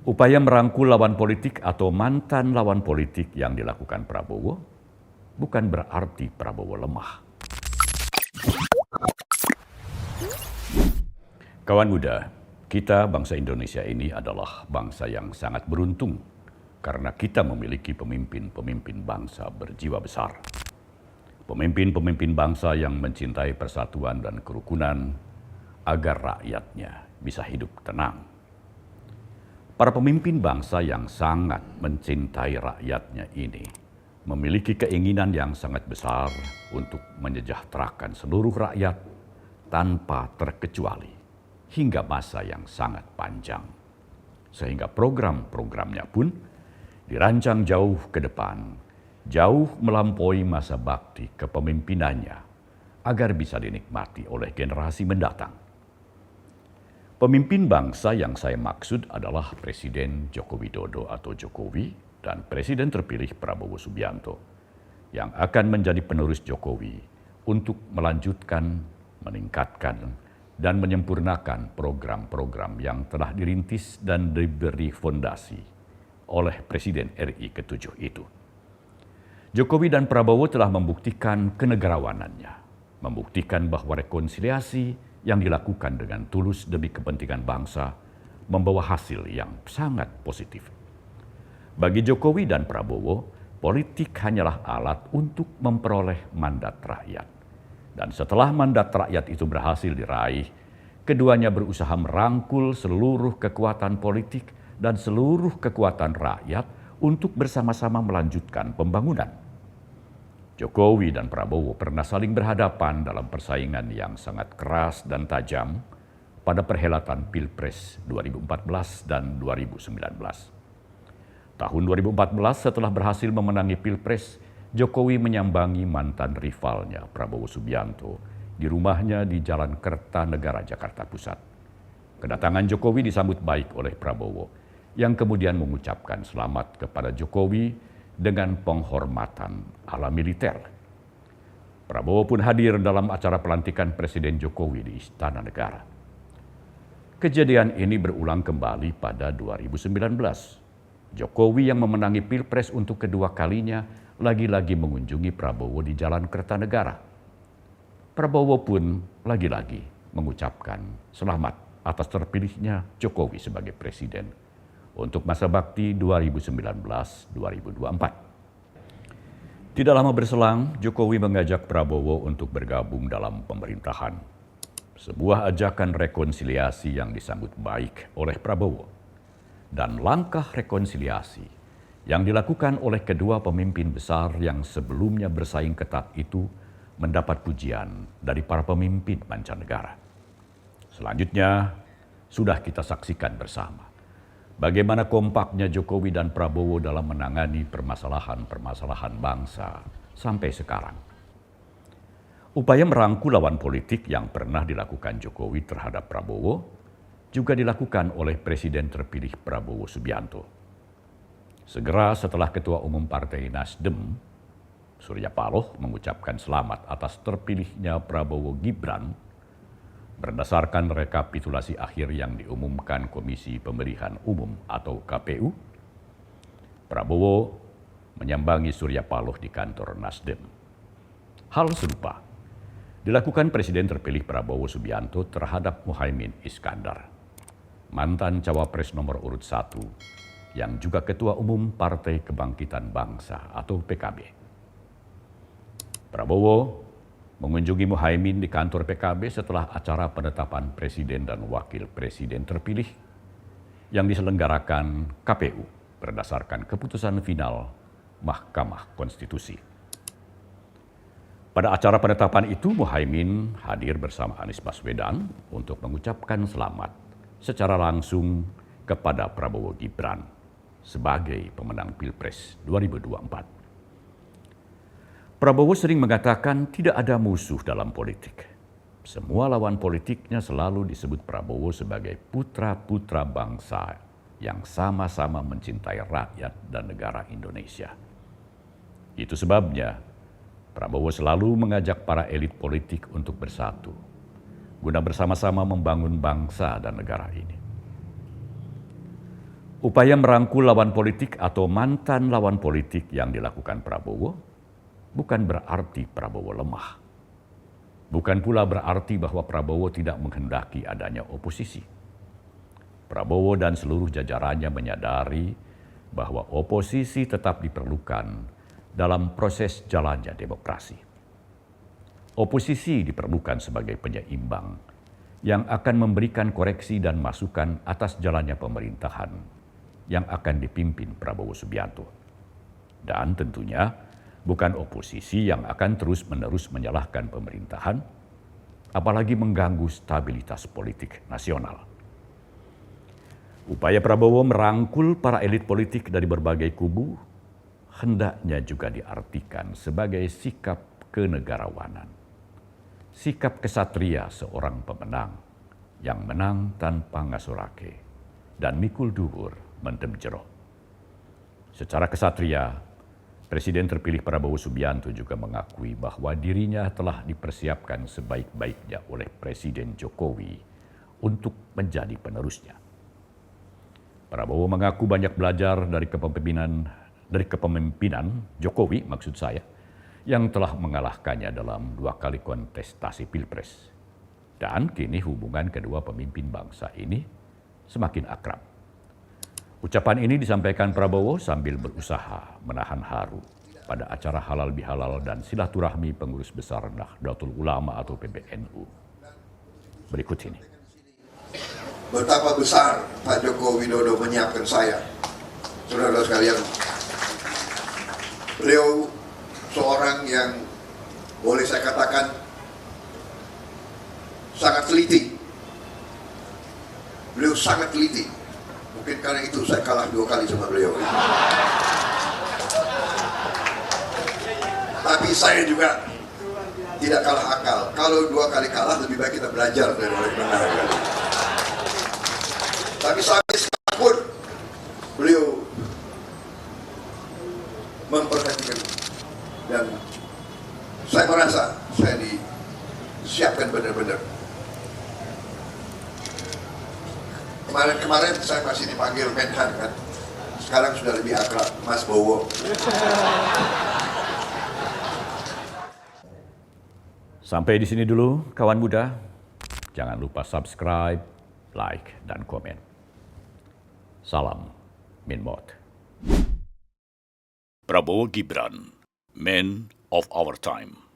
Upaya merangkul lawan politik atau mantan lawan politik yang dilakukan Prabowo bukan berarti Prabowo lemah. Kawan muda, kita bangsa Indonesia ini adalah bangsa yang sangat beruntung karena kita memiliki pemimpin-pemimpin bangsa berjiwa besar. Pemimpin-pemimpin bangsa yang mencintai persatuan dan kerukunan agar rakyatnya bisa hidup tenang. Para pemimpin bangsa yang sangat mencintai rakyatnya ini memiliki keinginan yang sangat besar untuk menyejahterakan seluruh rakyat tanpa terkecuali hingga masa yang sangat panjang. Sehingga program-programnya pun dirancang jauh ke depan, jauh melampaui masa bakti kepemimpinannya agar bisa dinikmati oleh generasi mendatang. Pemimpin bangsa yang saya maksud adalah Presiden Joko Widodo atau Jokowi dan Presiden terpilih Prabowo Subianto yang akan menjadi penerus Jokowi untuk melanjutkan, meningkatkan, dan menyempurnakan program-program yang telah dirintis dan diberi fondasi oleh Presiden RI ke-7 itu. Jokowi dan Prabowo telah membuktikan kenegarawanannya, membuktikan bahwa rekonsiliasi yang dilakukan dengan tulus demi kepentingan bangsa membawa hasil yang sangat positif. Bagi Jokowi dan Prabowo, politik hanyalah alat untuk memperoleh mandat rakyat. Dan setelah mandat rakyat itu berhasil diraih, keduanya berusaha merangkul seluruh kekuatan politik dan seluruh kekuatan rakyat untuk bersama-sama melanjutkan pembangunan. Jokowi dan Prabowo pernah saling berhadapan dalam persaingan yang sangat keras dan tajam pada perhelatan Pilpres 2014 dan 2019. Tahun 2014 setelah berhasil memenangi Pilpres, Jokowi menyambangi mantan rivalnya Prabowo Subianto di rumahnya di Jalan Kertanegara, Jakarta Pusat. Kedatangan Jokowi disambut baik oleh Prabowo yang kemudian mengucapkan selamat kepada Jokowi dengan penghormatan ala militer. Prabowo pun hadir dalam acara pelantikan Presiden Jokowi di Istana Negara. Kejadian ini berulang kembali pada 2019. Jokowi yang memenangi Pilpres untuk kedua kalinya lagi-lagi mengunjungi Prabowo di Jalan Kertanegara. Prabowo pun lagi-lagi mengucapkan selamat atas terpilihnya Jokowi sebagai presiden untuk masa bakti 2019-2024. Tidak lama berselang, Jokowi mengajak Prabowo untuk bergabung dalam pemerintahan. Sebuah ajakan rekonsiliasi yang disambut baik oleh Prabowo. Dan langkah rekonsiliasi yang dilakukan oleh kedua pemimpin besar yang sebelumnya bersaing ketat itu mendapat pujian dari para pemimpin mancanegara. Selanjutnya, sudah kita saksikan bersama bagaimana kompaknya Jokowi dan Prabowo dalam menangani permasalahan-permasalahan bangsa sampai sekarang. Upaya merangkul lawan politik yang pernah dilakukan Jokowi terhadap Prabowo juga dilakukan oleh Presiden terpilih Prabowo Subianto. Segera setelah Ketua Umum Partai Nasdem, Surya Paloh mengucapkan selamat atas terpilihnya Prabowo Gibran berdasarkan rekapitulasi akhir yang diumumkan Komisi Pemilihan Umum atau KPU, Prabowo menyambangi Surya Paloh di kantor Nasdem. Hal serupa dilakukan Presiden terpilih Prabowo Subianto terhadap Muhaimin Iskandar, mantan cawapres nomor urut 1 yang juga Ketua Umum Partai Kebangkitan Bangsa atau PKB. Prabowo mengunjungi Muhaimin di kantor PKB setelah acara penetapan presiden dan wakil presiden terpilih yang diselenggarakan KPU berdasarkan keputusan final Mahkamah Konstitusi. Pada acara penetapan itu, Muhaimin hadir bersama Anies Baswedan untuk mengucapkan selamat secara langsung kepada Prabowo Gibran sebagai pemenang Pilpres 2024. Prabowo sering mengatakan tidak ada musuh dalam politik. Semua lawan politiknya selalu disebut Prabowo sebagai putra-putra bangsa yang sama-sama mencintai rakyat dan negara Indonesia. Itu sebabnya Prabowo selalu mengajak para elit politik untuk bersatu, guna bersama-sama membangun bangsa dan negara ini. Upaya merangkul lawan politik atau mantan lawan politik yang dilakukan Prabowo bukan berarti Prabowo lemah. Bukan pula berarti bahwa Prabowo tidak menghendaki adanya oposisi. Prabowo dan seluruh jajarannya menyadari bahwa oposisi tetap diperlukan dalam proses jalannya demokrasi. Oposisi diperlukan sebagai penyeimbang yang akan memberikan koreksi dan masukan atas jalannya pemerintahan yang akan dipimpin Prabowo Subianto. Dan tentunya bukan oposisi yang akan terus-menerus menyalahkan pemerintahan, apalagi mengganggu stabilitas politik nasional. Upaya Prabowo merangkul para elit politik dari berbagai kubu hendaknya juga diartikan sebagai sikap kenegarawanan. Sikap kesatria seorang pemenang yang menang tanpa ngasorake dan mikul duhur mendem jero. Secara kesatria, Presiden terpilih Prabowo Subianto juga mengakui bahwa dirinya telah dipersiapkan sebaik-baiknya oleh Presiden Jokowi untuk menjadi penerusnya. Prabowo mengaku banyak belajar dari kepemimpinan Jokowi, maksud saya, yang telah mengalahkannya dalam 2 kali kontestasi Pilpres. Dan kini hubungan kedua pemimpin bangsa ini semakin akrab. Ucapan ini disampaikan Prabowo sambil berusaha menahan haru pada acara halal bihalal dan silaturahmi pengurus besar Nahdlatul Ulama atau PBNU. Berikut ini. Betapa besar Pak Joko Widodo menyiapkan saya. Saudara-saudara sekalian, beliau seorang yang boleh saya katakan sangat teliti. Beliau sangat teliti. Mungkin karena itu saya kalah 2 kali sama beliau. Tapi saya juga tidak kalah akal. Kalau 2 kali kalah, lebih baik kita belajar dari orang yang benar. Tapi sampai sekalipun beliau memperhatikan dan saya merasa saya disiapkan benar-benar. Kemarin saya masih dipanggil Menhan kan, sekarang sudah lebih akrab, Mas Bowo. Sampai di sini dulu kawan muda. Jangan lupa subscribe, like, dan komen. Salam Minmot. Prabowo Gibran, Man of Our Time.